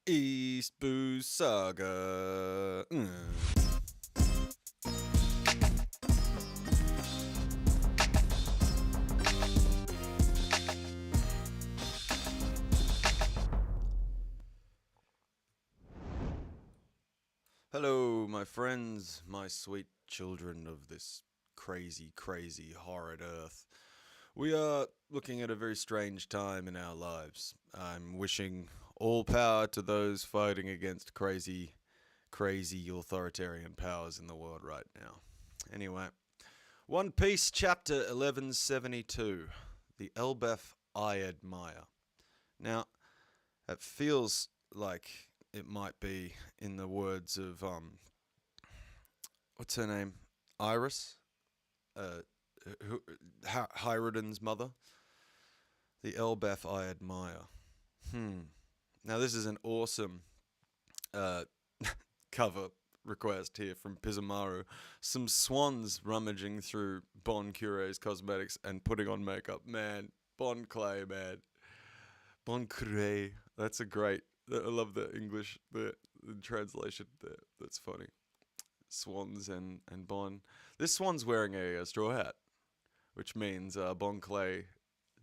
East Boo Saga. Hello, my friends, my sweet children of this crazy, crazy, horrid earth. We are looking at a very strange time in our lives. I'm wishing all power to those fighting against crazy, crazy authoritarian powers in the world right now. Anyway, One Piece chapter 1172 The Elbaph I Admire. Now, it feels like it might be in the words of, what's her name? Iris? Hyruden's mother? The Elbaph I Admire. Now, this is an awesome cover request here from Pizamaru. Some swans rummaging through Bon Cure's cosmetics and putting on makeup. Man, Bon Clay, man. Bon Cure. That's a great. I love the English, the translation there. That's funny. Swans and Bon. This swan's wearing a straw hat, which means Bon Clay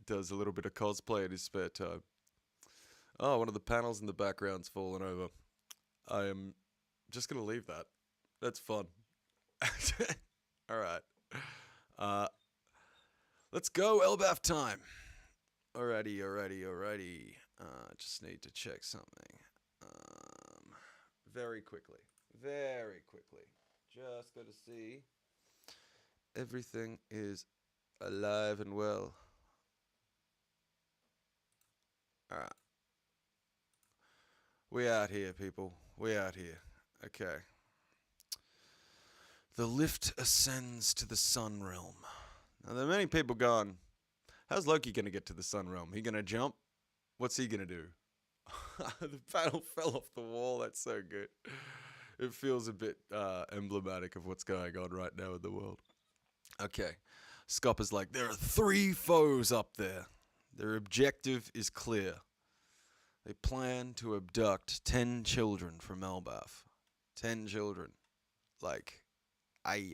does a little bit of cosplay in his spare time. Oh, one of the panels in the background's fallen over. I am just going to leave that. That's fun. Alright. Let's go, Elbaph time. Alrighty. Just need to check something. Very quickly. Just got to see. Everything is alive and well. Alright. We out here, people. We out here. Okay. The lift ascends to the Sun Realm. Now, there are many people going, how's Loki going to get to the Sun Realm? He going to jump? What's he going to do? The panel fell off the wall. That's so good. It feels a bit emblematic of what's going on right now in the world. Okay. Scopper's like, there are 3 foes up there. Their objective is clear. They plan to abduct 10 children from Elbaph. 10 children. Like, ay.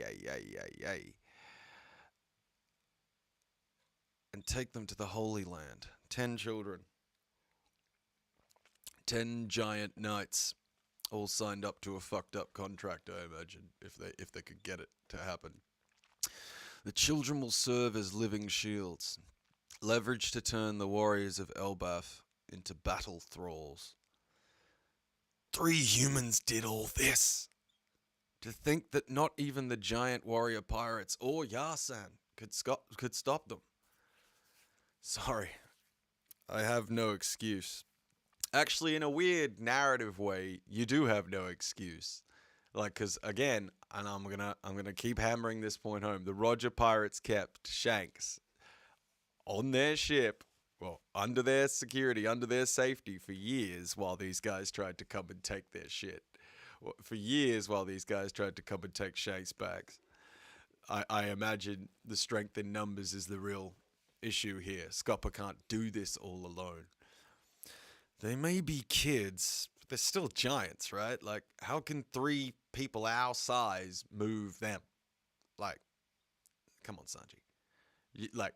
And take them to the Holy Land. 10 children. 10 giant knights. All signed up to a fucked up contract, I imagine, if they could get it to happen. The children will serve as living shields, leveraged to turn the warriors of Elbaph into battle thralls. 3 humans did all this. To think that not even the giant warrior pirates or Yarsan could stop them. Sorry, I have no excuse. Actually, in a weird narrative way, you do have no excuse. Like, because again, and I'm gonna keep hammering this point home. The Roger pirates kept Shanks on their ship, well, under their security, under their safety for years while these guys tried to come and take their shit. For years while these guys tried to come and take Shanks' bags. I imagine the strength in numbers is the real issue here. Scopper can't do this all alone. They may be kids, but they're still giants, right? Like, how can 3 people our size move them? Like, come on, Sanji.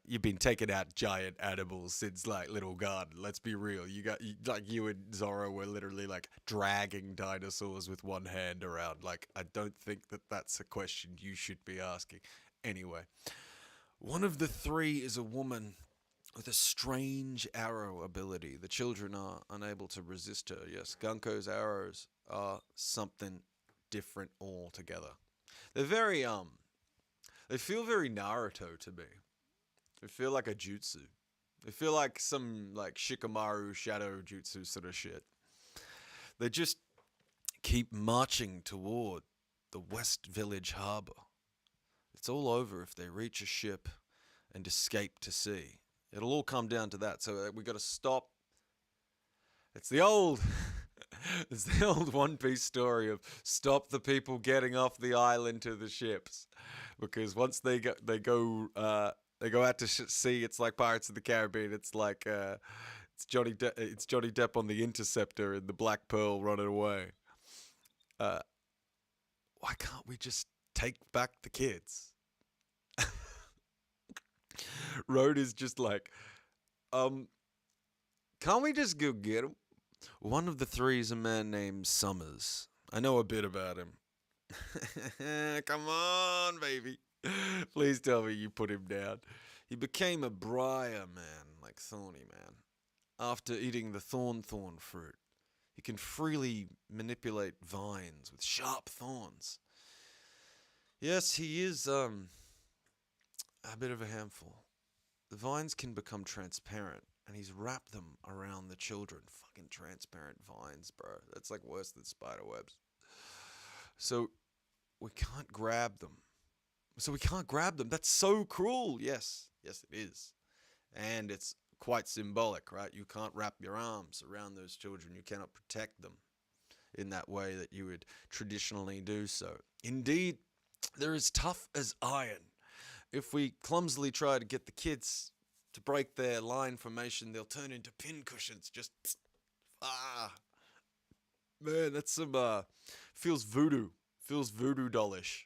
You've been taking out giant animals since like Little Garden. Let's be real. You and Zoro were literally like dragging dinosaurs with one hand around. Like, I don't think that's a question you should be asking. Anyway, one of the 3 is a woman with a strange arrow ability. The children are unable to resist her. Yes, Gunko's arrows are something different altogether. They're very they feel very Naruto to me. They feel like a jutsu. They feel like some like Shikamaru shadow jutsu sort of shit. They just keep marching toward the West Village Harbor. It's all over if they reach a ship and escape to sea. It'll all come down to that. So we got to stop. It's the old One Piece story of stop the people getting off the island to the ships, because once they go out to sea, it's like Pirates of the Caribbean. It's like It's Johnny Depp on the Interceptor in the Black Pearl running away. Uh, why can't we just take back the kids? Road is just like, um, can't we just go get him? One of the three is a man named Summers. I know a bit about him. Come on, baby. Please tell me you put him down. He became a briar man, like Thorny Man, after eating the thorn fruit. He can freely manipulate vines with sharp thorns. Yes, he is a bit of a handful. The vines can become transparent, and he's wrapped them around the children. Fucking transparent vines, bro. That's like worse than spider webs. So we can't grab them. That's so cruel. Yes, it is. And it's quite symbolic, right? You can't wrap your arms around those children. You cannot protect them in that way that you would traditionally do so. Indeed, they're as tough as iron. If we clumsily try to get the kids to break their line formation, they'll turn into pincushions. Just, man, that's some, feels voodoo dollish.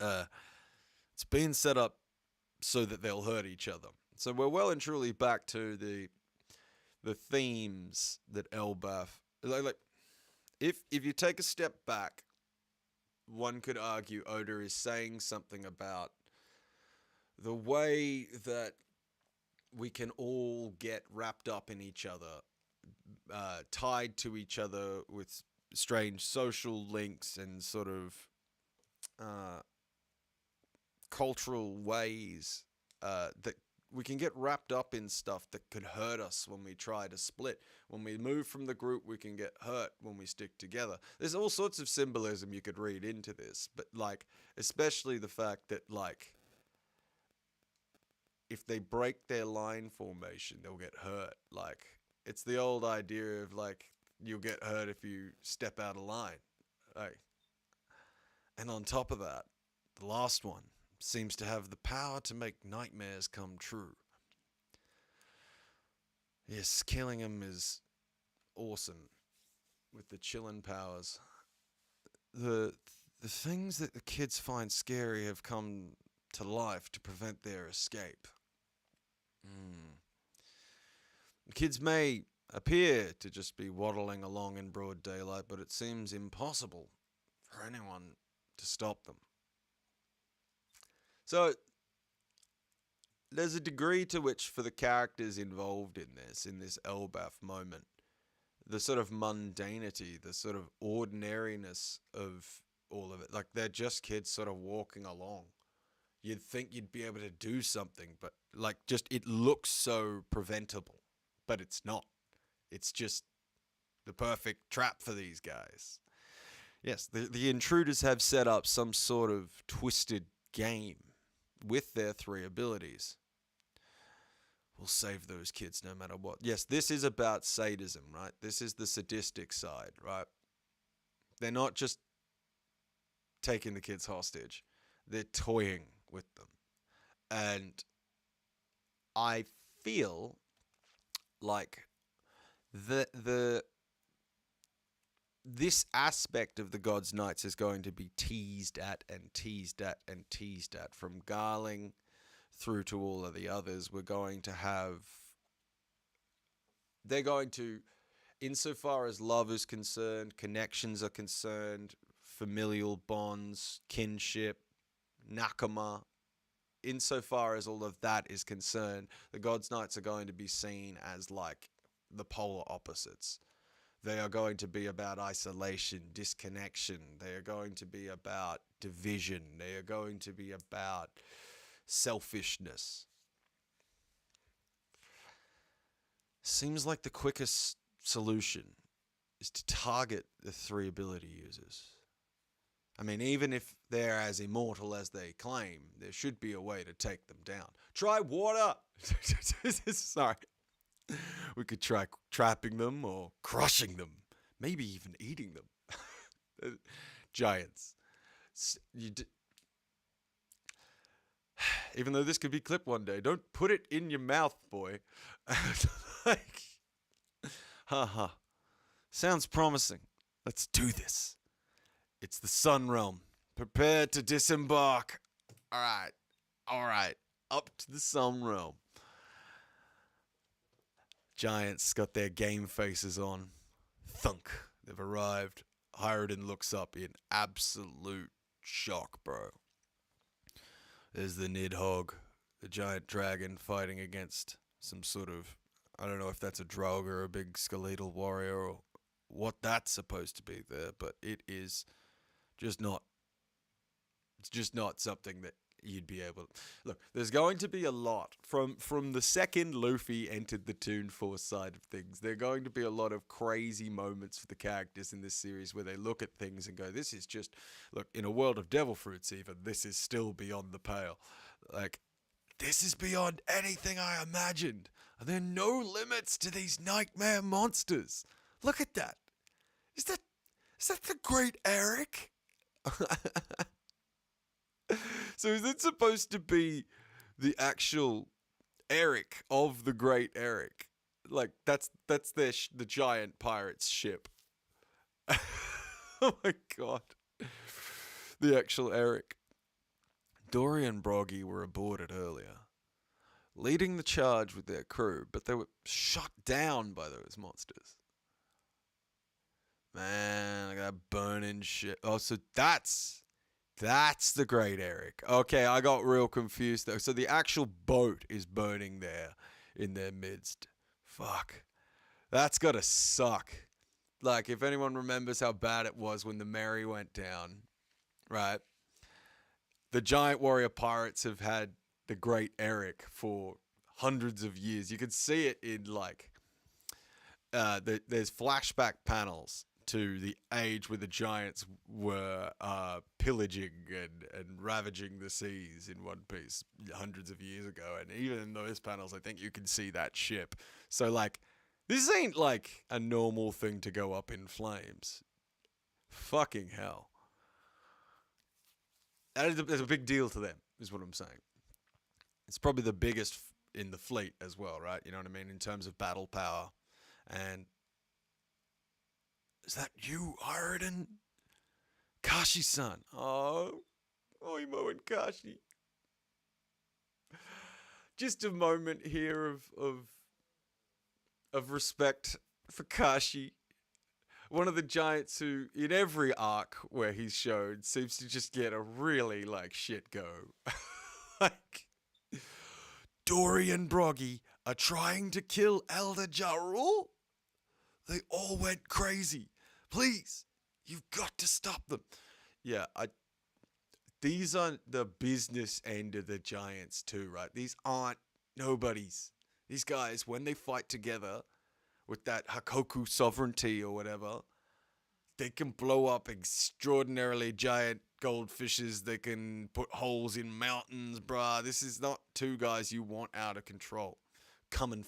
It's been set up so that they'll hurt each other. So we're well and truly back to the themes that Elbaph, like if you take a step back, one could argue Oda is saying something about the way that we can all get wrapped up in each other, tied to each other with strange social links and sort of cultural ways that we can get wrapped up in stuff that could hurt us when we try to split. When we move from the group, we can get hurt when we stick together. There's all sorts of symbolism you could read into this, but like, especially the fact that like, if they break their line formation, they'll get hurt. Like, it's the old idea of like, you'll get hurt if you step out of line. Like, and on top of that, the last one seems to have the power to make nightmares come true. Yes, killing him is awesome with the chillin' powers. The things that the kids find scary have come to life to prevent their escape. The kids may appear to just be waddling along in broad daylight, but it seems impossible for anyone to stop them. So, there's a degree to which, for the characters involved in this Elbaph moment, the sort of mundanity, the sort of ordinariness of all of it, like they're just kids sort of walking along. You'd think you'd be able to do something, but like just it looks so preventable, but it's not. It's just the perfect trap for these guys. Yes, the intruders have set up some sort of twisted game with their three abilities. We'll save those kids no matter what. Yes, this is about sadism, right? This is the sadistic side, right? They're not just taking the kids hostage. They're toying with them. And I feel like this aspect of the God's Knights is going to be teased at and teased at and teased at, from Garling through to all of the others. They're going to, insofar as love is concerned, connections are concerned, familial bonds, kinship, nakama, insofar as all of that is concerned, the God's Knights are going to be seen as like the polar opposites. They are going to be about isolation, disconnection. They are going to be about division. They are going to be about selfishness. Seems like the quickest solution is to target the three ability users. I mean, even if they're as immortal as they claim, there should be a way to take them down. Try water! Sorry. We could try trapping them or crushing them. Maybe even eating them. Giants. Even though this could be clipped one day, don't put it in your mouth, boy. Like, haha. Sounds promising. Let's do this. It's the Sun Realm. Prepare to disembark. Alright. Alright. Up to the Sun Realm. Giants got their game faces on. Thunk. They've arrived. Hyrden looks up in absolute shock, bro. There's the Nidhogg, the giant dragon fighting against some sort of, I don't know if that's a Draugr or a big skeletal warrior or what that's supposed to be there, but it is just not, it's just not something that you'd be able to. Look, there's going to be a lot from the second Luffy entered the Toon Force side of things. There are going to be a lot of crazy moments for the characters in this series where they look at things and go, this is just, look, in a world of devil fruits even, this is still beyond the pale. Like, this is beyond anything I imagined. There are no limits to these nightmare monsters. Look at that. Is that the Great Eric? So is it supposed to be the actual Eric of the Great Eric? Like that's the giant pirate's ship. Oh my god. The actual Eric. Dory and Broggy were aborted earlier, leading the charge with their crew, but they were shot down by those monsters. Man, like that burning shit. Oh, so that's the Great Eric. Okay, I got real confused though. So the actual boat is burning there in their midst. Fuck. That's gotta suck. Like, if anyone remembers how bad it was when the Mary went down, right? The giant warrior pirates have had the Great Eric for hundreds of years. You can see it in, like, there's flashback panels to the age where the giants were pillaging and ravaging the seas in One Piece hundreds of years ago. And even in those panels, I think you can see that ship. So, like, this ain't like a normal thing to go up in flames. Fucking hell. There's a big deal to them, is what I'm saying. It's probably the biggest in the fleet as well, right? You know what I mean? In terms of battle power. And is that you, Hyrden? Kashi-san. Oh, Oimo and Kashi. Just a moment here of respect for Kashi. One of the giants who, in every arc where he's shown, seems to just get a really, like, shit go. Like, Dory and Broggy are trying to kill Elder Jarul? They all went crazy. Please, you've got to stop them. Yeah, these aren't the business end of the giants too, right? These aren't nobodies. These guys, when they fight together with that Hakoku sovereignty or whatever, they can blow up extraordinarily giant goldfishes. They can put holes in mountains, bruh. This is not two guys you want out of control, coming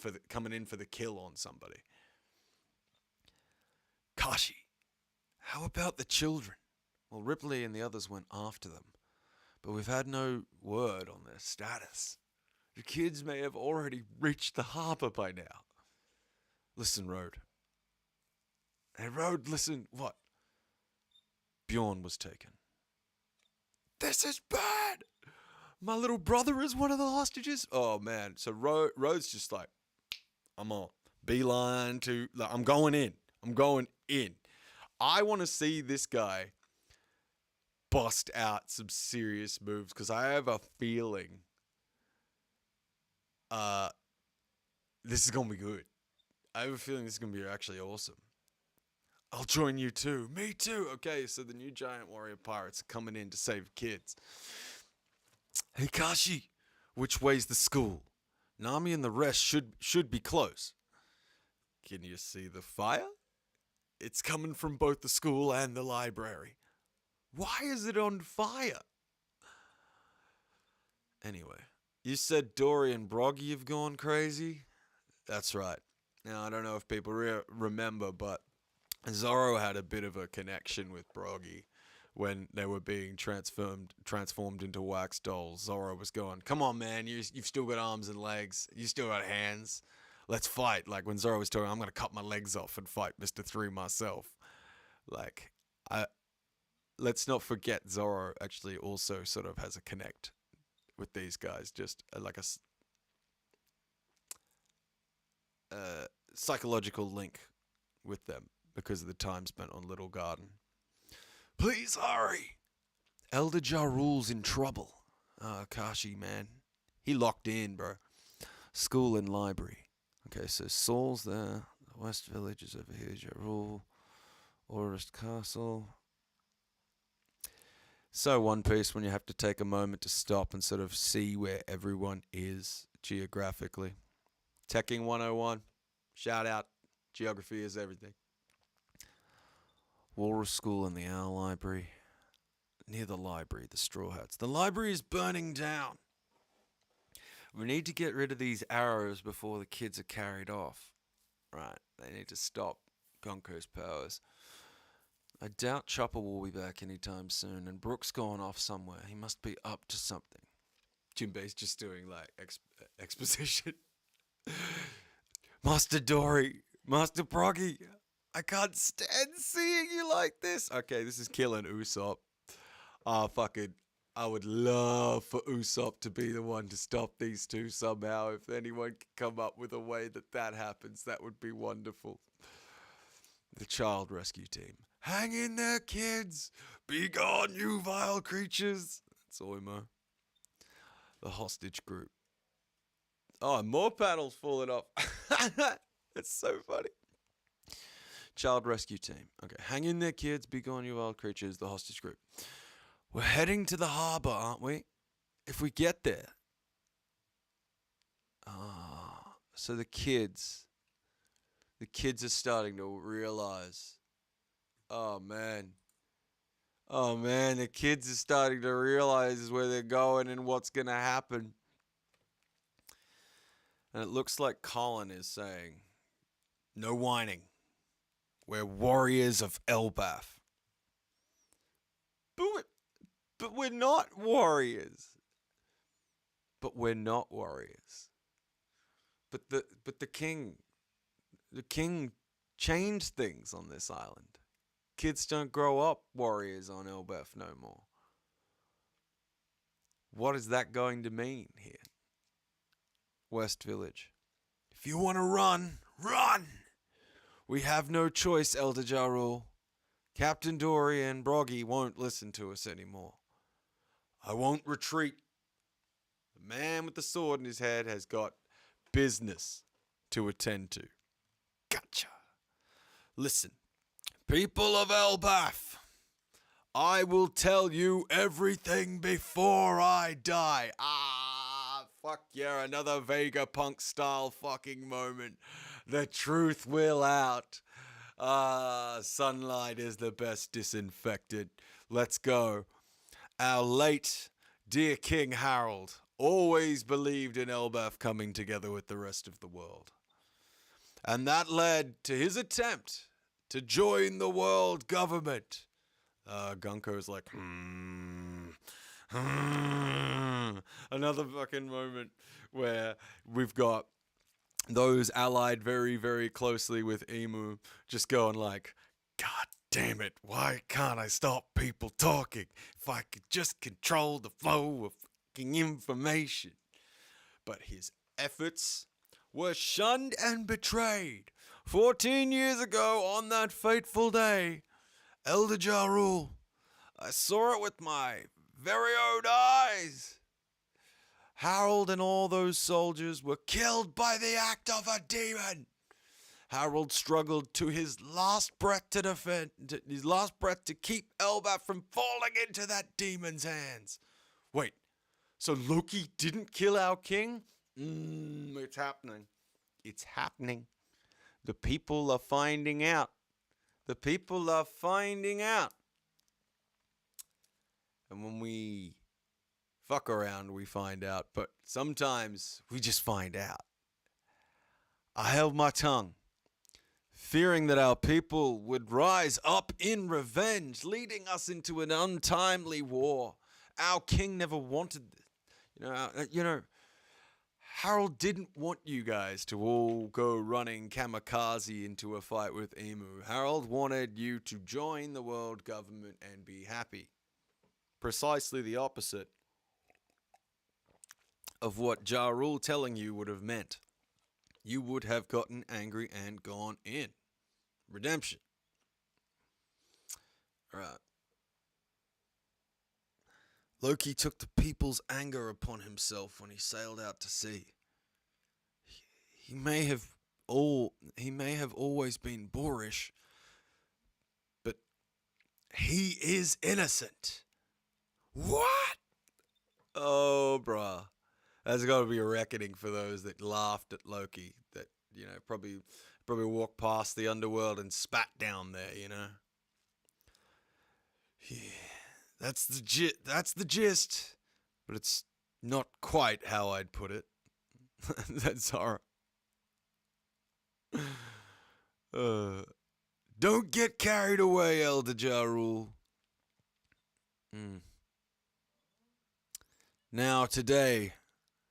in for the kill on somebody. Kashi, how about the children? Well, Ripley and the others went after them, but we've had no word on their status. The kids may have already reached the harbor by now. Listen, Road. Hey, Road, listen. What? Bjorn was taken. This is bad. My little brother is one of the hostages. Oh, man. So Road's just like, I'm on. Beeline to, like, I'm going in. I'm going in. I want to see this guy bust out some serious moves because I have a feeling this is going to be good. I have a feeling this is going to be actually awesome. I'll join you too. Me too. Okay, so the new giant warrior pirates are coming in to save kids. Hey, Kashi, which way's the school? Nami and the rest should be close. Can you see the fire? It's coming from both the school and the library. Why is it on fire? Anyway, you said Dory and Broggy have gone crazy? That's right. Now, I don't know if people remember, but Zoro had a bit of a connection with Broggy when they were being transformed into wax dolls. Zoro was going, "Come on, man, you've still got arms and legs. You still got hands. Let's fight." Like when Zoro was talking, "I'm gonna cut my legs off and fight Mr. 3 myself." Like, let's not forget Zoro actually also sort of has a connect with these guys, just like a psychological link with them because of the time spent on Little Garden. Please hurry! Elder Ja Rule's in trouble. Kashi, man. He locked in, bro. School and library. Okay, so Saul's there. The West Village is over here. Ja Rule. Orist Castle. So One Piece, when you have to take a moment to stop and sort of see where everyone is geographically. Teching 101. Shout out. Geography is everything. Walrus School and the Owl Library. Near the library, the Straw Hats. The library is burning down. We need to get rid of these arrows before the kids are carried off. Right, they need to stop Gonko's powers. I doubt Chopper will be back anytime soon, and Brook's gone off somewhere. He must be up to something. Jinbei's just doing, like, exposition. Master Dory, Master Proggy, I can't stand seeing you like this. Okay, this is killing Usopp. I would love for Usopp to be the one to stop these two somehow. If anyone could come up with a way that happens, that would be wonderful. The child rescue team. Hang in there, kids. Be gone, you vile creatures. That's Oimo. The hostage group. Oh, more panels falling off. That's so funny. Child rescue team. Okay, hang in there, kids. Be gone, you wild creatures. The hostage group. We're heading to the harbor, aren't we? If we get there. So the kids are starting to realize. Oh man, the kids are starting to realize where they're going and what's going to happen. And it looks like Colin is saying, no whining. We're warriors of Elbaph. But we're not warriors. But the king changed things on this island. Kids don't grow up warriors on Elbaph no more. What is that going to mean here? West Village. If you want to run, run! We have no choice, Elder Ja Rule. Captain Dory and Broggy won't listen to us anymore. I won't retreat. The man with the sword in his head has got business to attend to. Gotcha. Listen, people of Elbaph, I will tell you everything before I die. Fuck yeah, another Vegapunk style fucking moment. The truth will out. Sunlight is the best disinfectant. Let's go. Our late dear King Harold always believed in Elbaph coming together with the rest of the world. And that led to his attempt to join the world government. Gunko's like, Another fucking moment where we've got those allied very, very closely with Emu just going like, God damn it, why can't I stop people talking? If I could just control the flow of fucking information. But his efforts were shunned and betrayed. 14 years ago on that fateful day, Elder Ja Rule, I saw it with my very own eyes. Harold and all those soldiers were killed by the act of a demon. Harold struggled to his last breath to keep Elbaph from falling into that demon's hands. Wait, so Loki didn't kill our king? It's happening. It's happening. The people are finding out. The people are finding out. And when we fuck around, we find out. But sometimes we just find out. I held my tongue. fearing that our people would rise up in revenge, leading us into an untimely war. Our king never wanted this. Harold didn't want you guys to all go running kamikaze into a fight with Emu. Harold wanted you to join the world government and be happy. Precisely the opposite of what Ja Rule telling you would have meant. You would have gotten angry and gone in. Redemption. Alright. Loki took the people's anger upon himself when he sailed out to sea. He may have always been boorish, but he is innocent. What? Oh, bruh. There's got to be a reckoning for those that laughed at Loki, that, probably walked past the underworld and spat down there, Yeah, that's the gist, but it's not quite how I'd put it. That's alright. Don't get carried away, Elder Ja Rule. Now, today,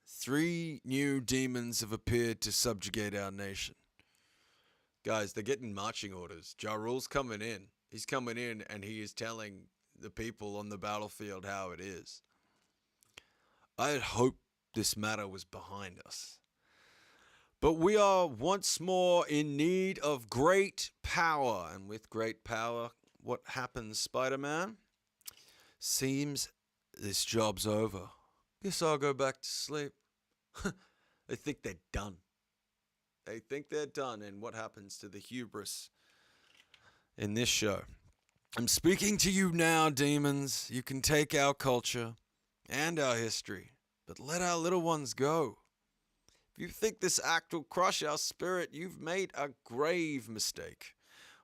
3 new demons have appeared to subjugate our nation. Guys, they're getting marching orders. Ja Rule's coming in. He's coming in and he is telling the people on the battlefield how it is. I had hoped this matter was behind us. But we are once more in need of great power. And with great power, what happens, Spider-Man? Seems this job's over. Guess I'll go back to sleep. They think they're done. And what happens to the hubris in this show? I'm speaking to you now, demons. You can take our culture and our history, but let our little ones go. If you think this act will crush our spirit, you've made a grave mistake.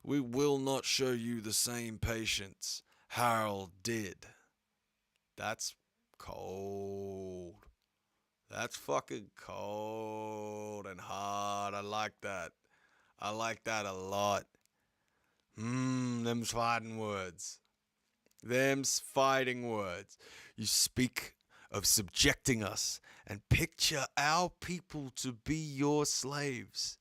We will not show you the same patience Harold did. That's cold. That's fucking cold and hard. I like that. I like that a lot. Them's fighting words. Them's fighting words. You speak of subjecting us and picture our people to be your slaves.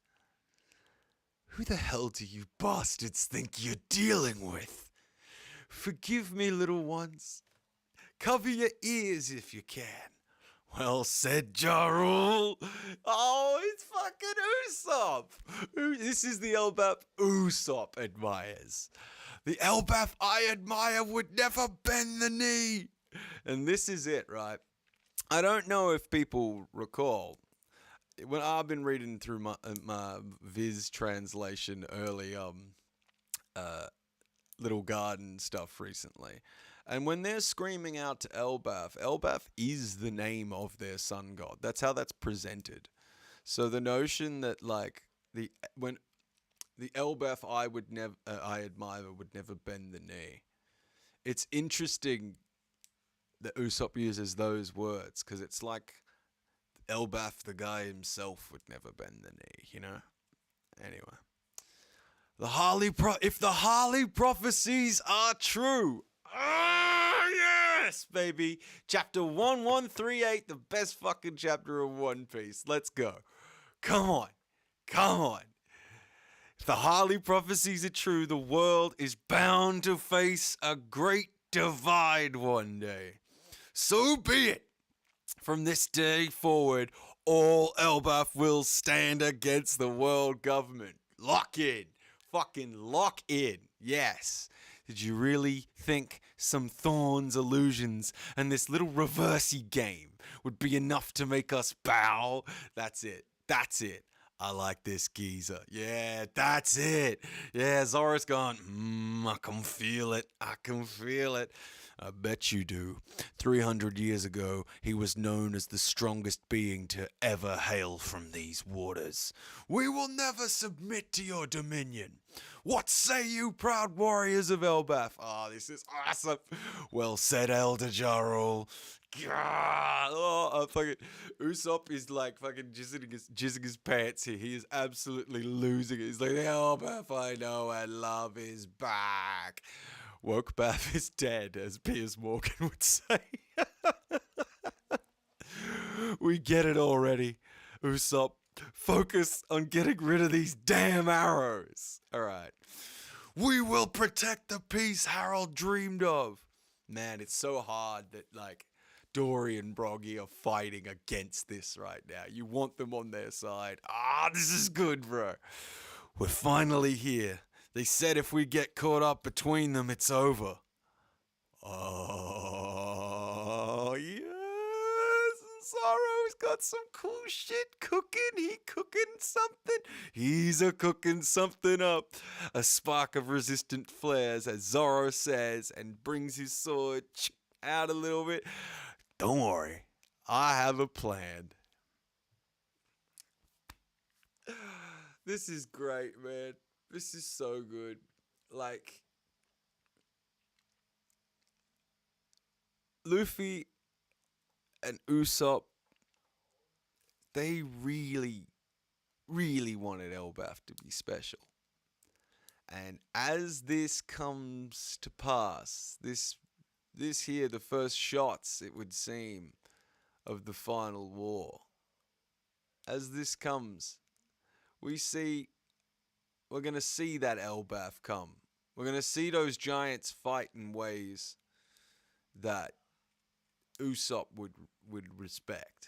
Who the hell do you bastards think you're dealing with? Forgive me, little ones. Cover your ears if you can. Well said, Ja Rule. Oh, it's fucking Usopp. This is the Elbaph Usopp admires. The Elbaph I admire would never bend the knee. And this is it, right? I don't know if people recall, when I've been reading through my Viz translation early Little Garden stuff recently, and when they're screaming out to Elbaph, Elbaph is the name of their sun god. That's how that's presented. So the notion that when the Elbaph I admire would never bend the knee. It's interesting that Usopp uses those words because it's like Elbaph, the guy himself, would never bend the knee. Anyway, if the Harley prophecies are true. Yes, baby. Chapter 1138, the best fucking chapter of One Piece. Let's go. Come on. If the Harley prophecies are true, the world is bound to face a great divide one day. So be it. From this day forward, all Elbaph will stand against the world government. Lock in. Fucking lock in. Yes. Did you really think some Thorns illusions and this little reversey game would be enough to make us bow? That's it. I like this geezer. Yeah, that's it. Yeah, Zora's gone, I can feel it. I bet you do. 300 years ago, he was known as the strongest being to ever hail from these waters. We will never submit to your dominion. What say you, proud warriors of Elbaph? Ah, this is awesome. Well said, Elder Jarl. Fucking Usopp is like fucking jizzing his pants here. He is absolutely losing it. He's like, Elbaph I know and love is back. Wokebath is dead, as Piers Morgan would say. We get it already. Usopp, focus on getting rid of these damn arrows. Alright. We will protect the peace Harold dreamed of. Man, it's so hard that, like, Dory and Broggy are fighting against this right now. You want them on their side. Ah, this is good, bro. We're finally here. They said if we get caught up between them, it's over. Oh, yes. Zoro's got some cool shit cooking. He cooking something. He's a cooking something up. A spark of resistant flares, as Zoro says, and brings his sword out a little bit. Don't worry. I have a plan. This is great, man. This is so good. Like, Luffy and Usopp, they really, really wanted Elbaph to be special. And as this comes to pass, this here, the first shots, it would seem, of the final war, as this comes, we're going to see that Elbaph come. We're going to see those giants fight in ways that Usopp would respect,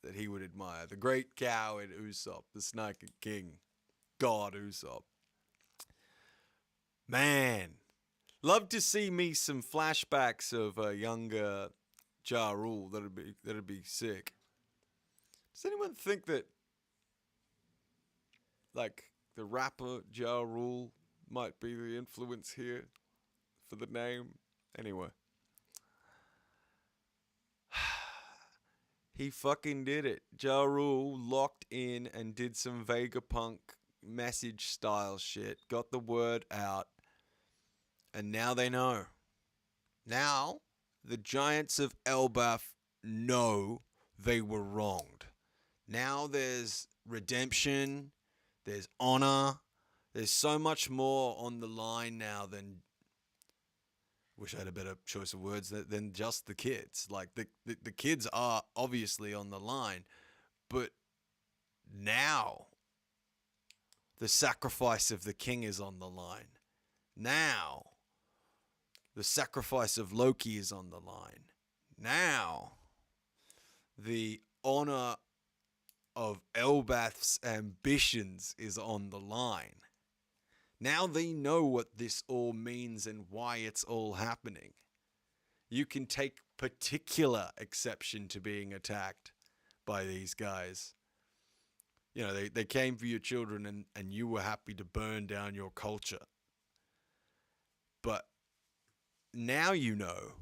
that he would admire. The great coward Usopp, the Sniker King, God Usopp. Man, love to see me some flashbacks of a younger Ja Rule. That'd be sick. Does anyone think that, like, the rapper Ja Rule might be the influence here for the name? Anyway. He fucking did it. Ja Rule locked in and did some Vegapunk message style shit. Got the word out. And now they know. Now, the giants of Elbaph know they were wronged. Now there's redemption. There's honor. There's so much more on the line now than... Wish I had a better choice of words than just the kids. Like, the kids are obviously on the line. But now, the sacrifice of the king is on the line. Now, the sacrifice of Loki is on the line. Now, the honor of Elbath's ambitions is on the line. Now they know what this all means and why it's all happening. You can take particular exception to being attacked by these guys. You know, they came for your children and you were happy to burn down your culture. But now you know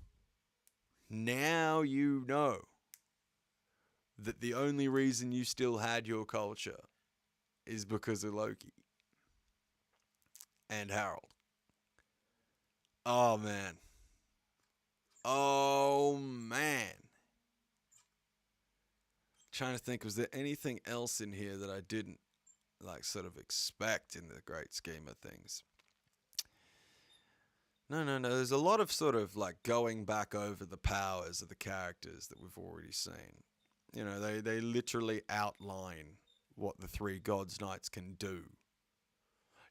that the only reason you still had your culture is because of Loki and Harold. Oh, man. Oh, man. Trying to think, was there anything else in here that I didn't, like, sort of expect in the great scheme of things? No. There's a lot of sort of, like, going back over the powers of the characters that we've already seen. You know, they literally outline what the three Gods Knights can do.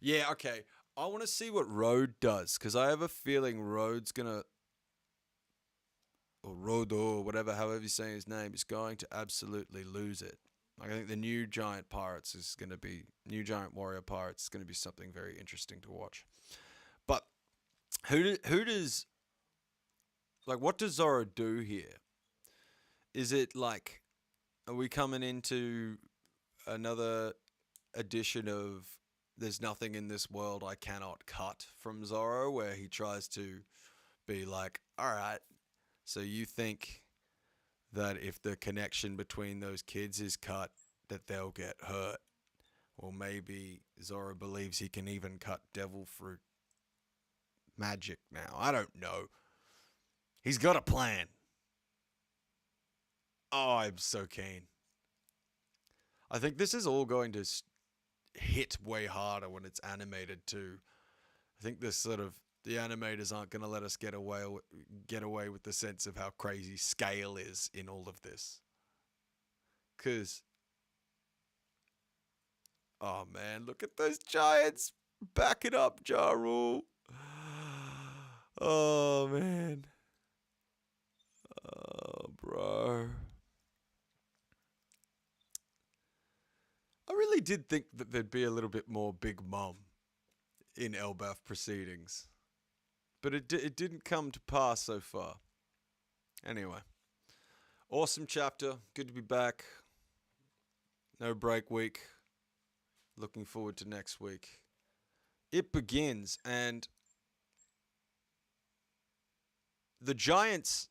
Yeah, okay. I want to see what Road does, because I have a feeling Road's gonna... Or Rodo, or whatever, however you say his name, is going to absolutely lose it. Like, I think the new Giant Pirates is going to be... New Giant Warrior Pirates is going to be something very interesting to watch. But, who does... Like, what does Zoro do here? Is it, like... Are we coming into another edition of There's Nothing in This World I Cannot Cut from Zoro, where he tries to be like, all right, so you think that if the connection between those kids is cut, that they'll get hurt. Or maybe Zora believes he can even cut devil fruit magic now. I don't know. He's got a plan. Oh, I'm so keen. I think this is all going to hit way harder when it's animated too. I think this sort of the animators aren't going to let us get away with the sense of how crazy scale is in all of this. 'Cause oh man, look at those giants. Back it up, Ja Rule. Oh man. Oh bro. I really did think that there'd be a little bit more Big Mom in Elbaph proceedings. But it didn't come to pass so far. Anyway. Awesome chapter. Good to be back. No break week. Looking forward to next week. It begins, and the Giants,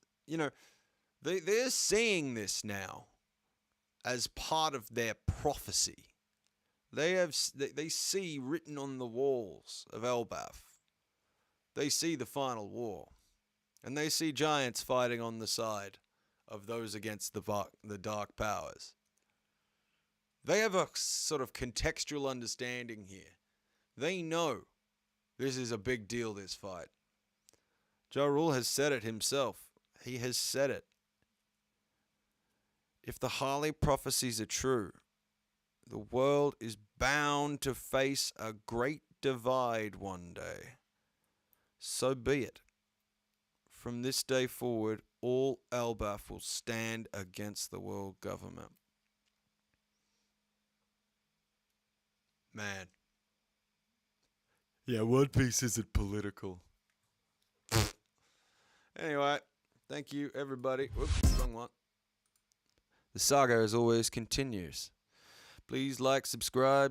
they're seeing this now as part of their prophecy. They see written on the walls of Elbaph. They see the final war, and they see giants fighting on the side of those against the dark powers. They have a sort of contextual understanding here. They know this is a big deal, this fight. Ja Rule has said it himself. He has said it. If the Harley prophecies are true, the world is bound to face a great divide one day. So be it. From this day forward, all Elbaph will stand against the world government. Man. Yeah, One Piece isn't political. Anyway, thank you, everybody. Whoops, wrong one. The saga, as always, continues. Please like, subscribe,